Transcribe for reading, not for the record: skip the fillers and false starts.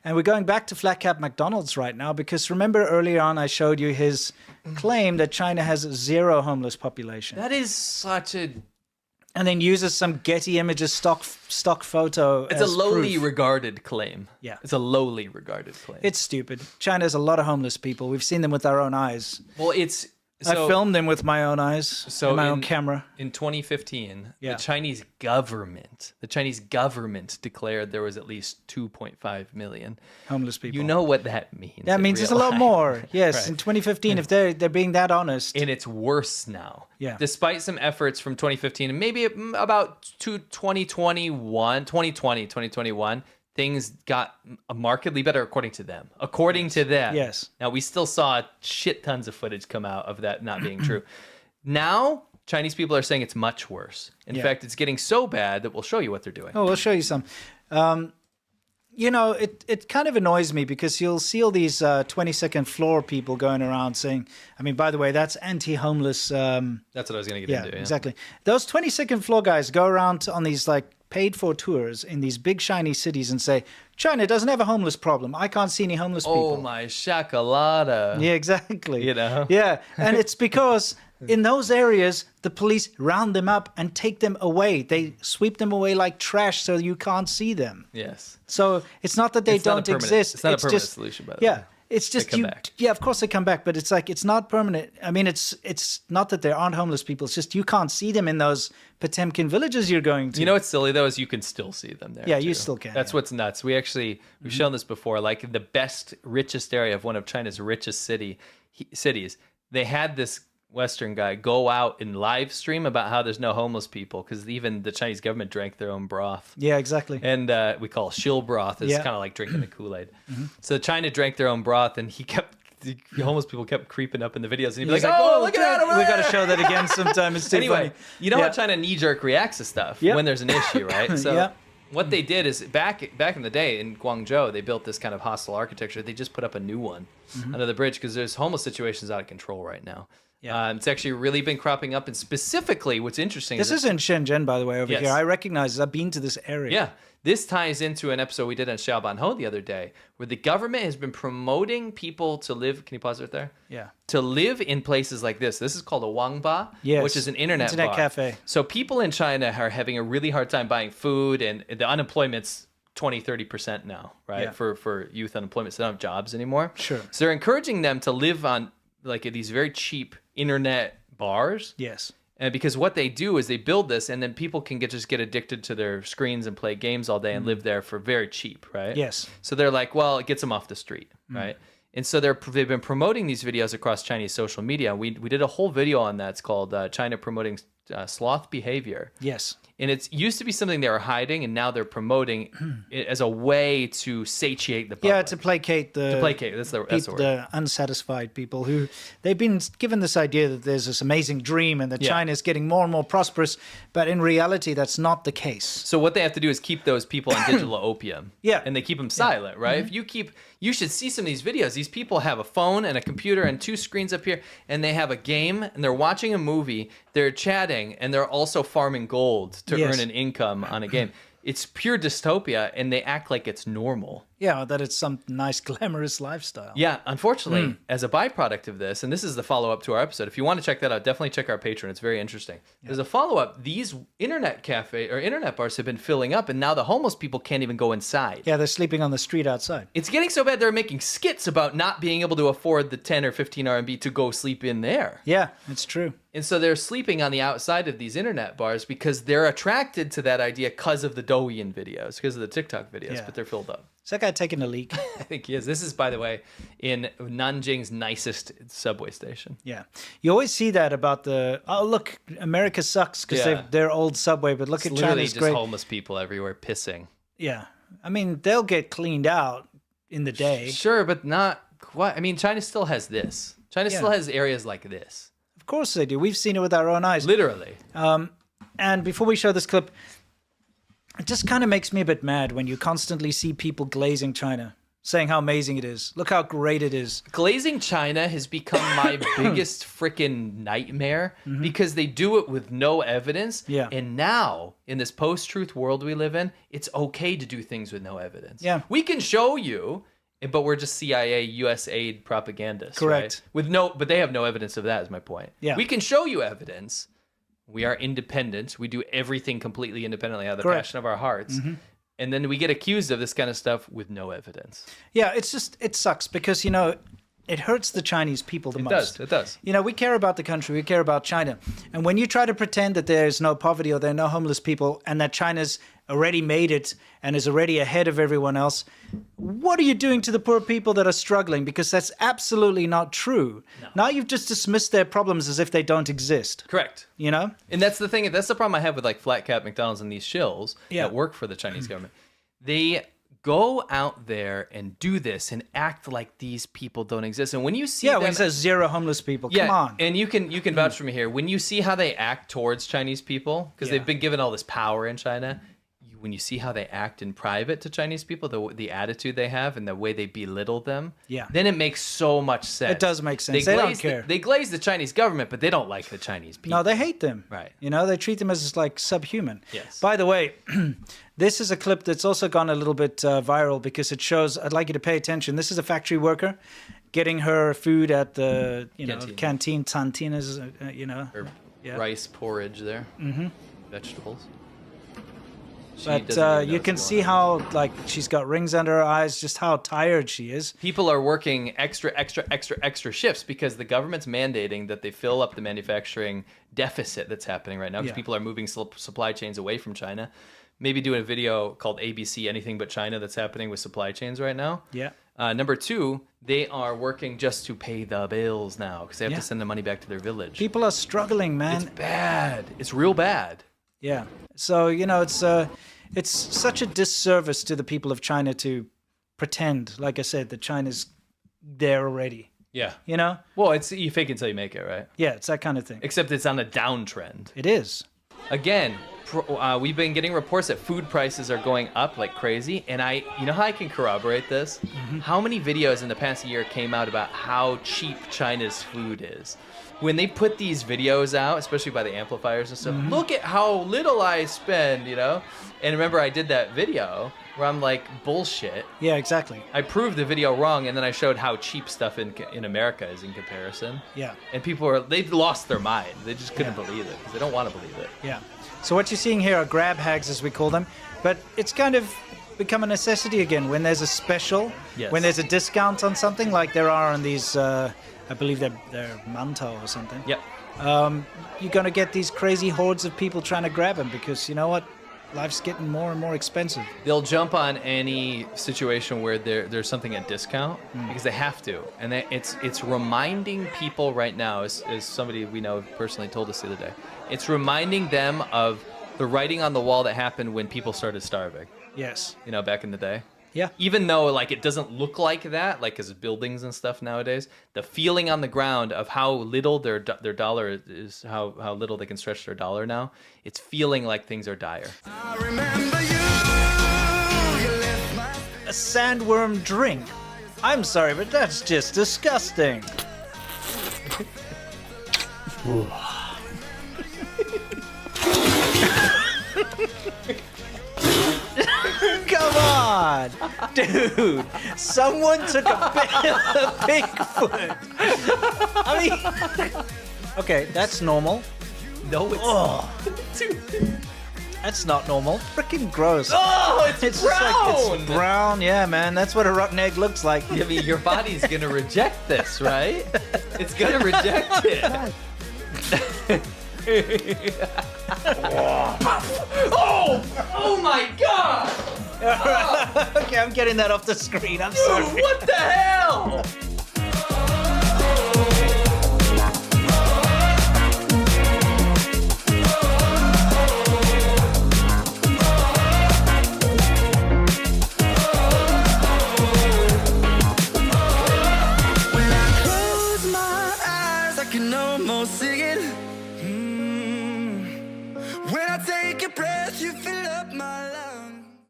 And we're going back to flat cap McDonald's right now because remember earlier on I showed you his claim that China has zero homeless population. That is such a... And then uses some Getty Images stock photo. It's a lowly regarded claim. Yeah. It's a lowly regarded claim. It's stupid. China has a lot of homeless people. We've seen them with our own eyes. Well, I filmed them with my own eyes, and my own camera. In 2015, the Chinese government declared there was at least 2.5 million homeless people. You know what that means. That means it's a lot more. Yes, Right. In 2015, if they're being that honest. And it's worse now. Yeah. Despite some efforts from 2015 and maybe about 2021, things got markedly better according to them. According to them. Yes. Now, we still saw shit tons of footage come out of that not being true. Now, Chinese people are saying it's much worse. In fact, it's getting so bad that we'll show you what they're doing. Oh, we'll show you some. You know, it kind of annoys me because you'll see all these 22nd floor people going around saying, I mean, by the way, that's anti-homeless. That's what I was going to get into. Yeah, exactly. Those 22nd floor guys go around on these like paid for tours in these big shiny cities and say, China doesn't have a homeless problem. I can't see any homeless people. Oh, my shakalada. Yeah, exactly. You know? Yeah, and it's because in those areas, the police round them up and take them away. They sweep them away like trash so you can't see them. Yes. So it's not that they don't exist. It's not a permanent solution, by the way. Yeah. It's just They come back. Yeah, of course they come back, but it's like it's not permanent. I mean, it's not that there aren't homeless people. It's just you can't see them in those Potemkin villages you're going to. You know what's silly though is you can still see them there. Yeah, too. you still can. That's what's nuts. We've shown this before. Like the richest area of one of China's richest cities, they had this Western guy go out and live stream about how there's no homeless people because even the Chinese government drank their own broth. Yeah, exactly. And we call shill broth. It's kind of like drinking the Kool-Aid. So China drank their own broth, and the homeless people kept creeping up in the videos. And he'd be like, oh, look at that over there. We got to show that again sometime. It's too anyway, funny. you know how China knee-jerk reacts to stuff when there's an issue, right? So what they did is back in the day in Guangzhou, they built this kind of hostile architecture. They just put up a new one under the bridge because there's homeless situations out of control right now. Yeah. It's actually really been cropping up, and specifically what's interesting this is in Shenzhen, by the way, over here. I recognize I've been to this area. Yeah. This ties into an episode we did on Xiaobanhou the other day, where the government has been promoting people to live. Can you pause it there? Yeah. To live in places like this. This is called a Wangba, which is an internet bar. cafe. So people in China are having a really hard time buying food, and the unemployment's 20-30% now, right? For youth unemployment. So they don't have jobs anymore. Sure. So they're encouraging them to live on like these very cheap internet bars. Yes. And because what they do is they build this, and then people can just get addicted to their screens and play games all day and live there for very cheap, right? Yes. So they're like, well, it gets them off the street, right? And so they've been promoting these videos across Chinese social media. We did a whole video on that. It's called China Promoting Sloth Behavior. Yes. And it used to be something they were hiding, and now they're promoting it as a way to satiate the public. Yeah, to placate that's the word. The unsatisfied people who they've been given this idea that there's this amazing dream and that China is getting more and more prosperous, but in reality, that's not the case. So what they have to do is keep those people on digital opium. Yeah. And they keep them silent, right? If you should see some of these videos. These people have a phone and a computer and two screens up here, and they have a game, and they're watching a movie, they're chatting, and they're also farming gold to earn an income on a game. It's pure dystopia, and they act like it's normal. Yeah, that it's some nice, glamorous lifestyle. Yeah, unfortunately, as a byproduct of this, and this is the follow-up to our episode. If you want to check that out, definitely check our Patreon. It's very interesting. Yeah. There's a follow-up. These internet bars have been filling up, and now the homeless people can't even go inside. Yeah, they're sleeping on the street outside. It's getting so bad they're making skits about not being able to afford the 10 or 15 RMB to go sleep in there. Yeah, it's true. And so they're sleeping on the outside of these internet bars because they're attracted to that idea because of the Douyin videos, because of the TikTok videos, but they're filled up. Is that guy taking a leak? I think he is. This is, by the way, in Nanjing's nicest subway station. Yeah. You always see that about look, America sucks because they're old subway, but look at China's just great. Homeless people everywhere pissing. Yeah. I mean, they'll get cleaned out in the day. Sure, but not quite. I mean, China still has this. China still has areas like this. Of course they do. We've seen it with our own eyes. Literally. And before we show this clip, it just kind of makes me a bit mad when you constantly see people glazing China. saying how amazing it is. Look how great it is. Glazing China has become my biggest freaking nightmare because they do it with no evidence. Yeah. And now, in this post-truth world we live in, it's okay to do things with no evidence. Yeah. We can show you, but we're just CIA, US aid propagandists. Correct. Right? But they have no evidence of that, is my point. Yeah. We can show you evidence. We are independent. We do everything completely independently out of the Correct. passion of our hearts. And then we get accused of this kind of stuff with no evidence. Yeah, it sucks because, it hurts the Chinese people the most. It does. We care about the country, we care about China. And when you try to pretend that there's no poverty or there are no homeless people and that China's already made it and is already ahead of everyone else, what are you doing to the poor people that are struggling? Because that's absolutely not true. No. Now you've just dismissed their problems as if they don't exist. Correct. And that's the thing. That's the problem I have with like Flat Cap McDonald's and these shills Yeah. that work for the Chinese government. They go out there and do this and act like these people don't exist. And when you see when it says 0 homeless people, come on. And you can vouch for me here. When you see how they act towards Chinese people, because they've been given all this power in China, when you see how they act in private to Chinese people, the attitude they have and the way they belittle them, then it makes so much sense. It does make sense. They don't care. They glaze the Chinese government, but they don't like the Chinese people. No, they hate them. Right. They treat them as like subhuman. Yes. By the way, this is a clip that's also gone a little bit viral because it shows, I'd like you to pay attention. This is a factory worker getting her food at the, canteen, cantinas, Or rice porridge there. Vegetables. But you can see how, she's got rings under her eyes, just how tired she is. People are working extra shifts because the government's mandating that they fill up the manufacturing deficit that's happening right now because people are moving supply chains away from China. Maybe doing a video called ABC Anything But China that's happening with supply chains right now. Yeah. Number 2, they are working just to pay the bills now because they have to send the money back to their village. People are struggling, man. It's bad. It's real bad. Yeah. So, it's such a disservice to the people of China to pretend, like I said, that China's there already. Yeah. Well, it's you fake it until you make it, right? Yeah, it's that kind of thing. Except it's on a downtrend. It is. Again, we've been getting reports that food prices are going up like crazy, and you know how I can corroborate this? How many videos in the past year came out about how cheap China's food is? When they put these videos out, especially by the amplifiers and stuff, look at how little I spend, And remember, I did that video where I'm like, bullshit. Yeah, exactly. I proved the video wrong, and then I showed how cheap stuff in America is in comparison. Yeah. And people they lost their mind. They just couldn't believe it because they don't want to believe it. Yeah. So what you're seeing here are grab hags, as we call them, but it's kind of become a necessity again when there's a special, when there's a discount on something like there are on these, I believe they're mantou or something. Yep. You're going to get these crazy hordes of people trying to grab them because, you know what? Life's getting more and more expensive. They'll jump on any situation where there's something at discount because they have to. And it's reminding people right now, as somebody we know personally told us the other day, it's reminding them of the writing on the wall that happened when people started starving. Yes. Back in the day. Yeah. Even though it doesn't look like that, as buildings and stuff nowadays, the feeling on the ground of how little their dollar is, how little they can stretch their dollar now, it's feeling like things are dire. I remember you. A sandworm drink. I'm sorry, but that's just disgusting. Come on, dude. Someone took a bit of Bigfoot. I mean, okay, that's normal. No, it's That's not normal. Freaking gross. Oh, it's brown. It's brown. Yeah, man. That's what a rotten egg looks like. I mean, your body's gonna reject this, right? It's gonna reject it. Oh my God! Okay, I'm getting that off the screen. I'm Dude, sorry. what the hell?